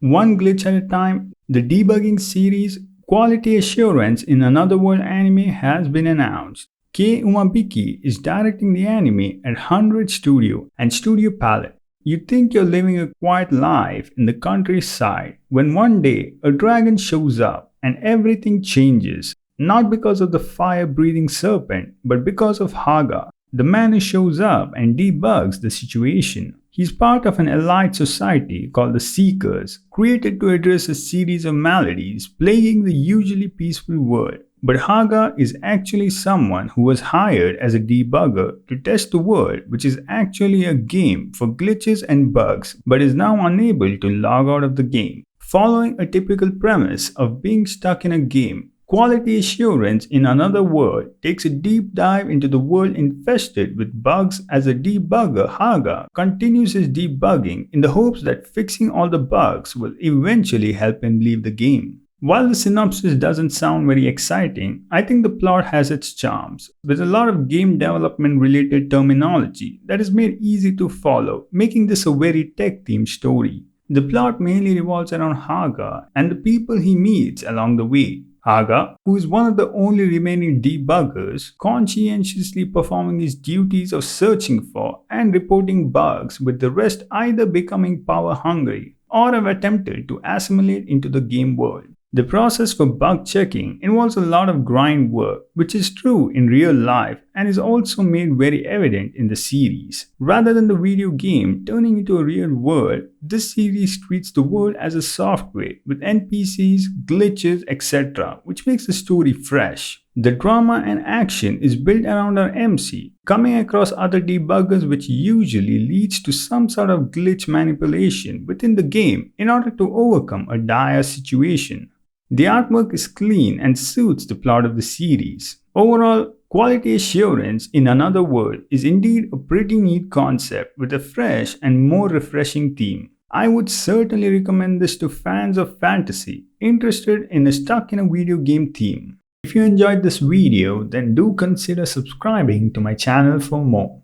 one glitch at a time. The debugging series Quality Assurance in Another World anime has been announced. Kei Umabiki is directing the anime at 100 Studio and Studio Palette. You think you're living a quiet life in the countryside when one day a dragon shows up and everything changes. Not because of the fire-breathing serpent, but because of Haga, the man who shows up and debugs the situation. He's part of an elite society called the Seekers, created to address a series of maladies plaguing the usually peaceful world. But Haga is actually someone who was hired as a debugger to test the world, which is actually a game for glitches and bugs, but is now unable to log out of the game. Following a typical premise of being stuck in a game, Quality Assurance in Another World takes a deep dive into the world infested with bugs as a debugger Haga continues his debugging in the hopes that fixing all the bugs will eventually help him leave the game. While the synopsis doesn't sound very exciting, I think the plot has its charms. There's a lot of game development related terminology that is made easy to follow, making this a very tech-themed story. The plot mainly revolves around Haga and the people he meets along the way. Haga, who is one of the only remaining debuggers, conscientiously performing his duties of searching for and reporting bugs, with the rest either becoming power-hungry or have attempted to assimilate into the game world. The process for bug checking involves a lot of grind work, which is true in real life and is also made very evident in the series. Rather than the video game turning into a real world, this series treats the world as a software with NPCs, glitches, etc., which makes the story fresh. The drama and action is built around our MC, coming across other debuggers, which usually leads to some sort of glitch manipulation within the game in order to overcome a dire situation. The artwork is clean and suits the plot of the series. Overall, Quality Assurance in Another World is indeed a pretty neat concept with a fresh and more refreshing theme. I would certainly recommend this to fans of fantasy interested in a stuck in a video game theme. If you enjoyed this video, then do consider subscribing to my channel for more.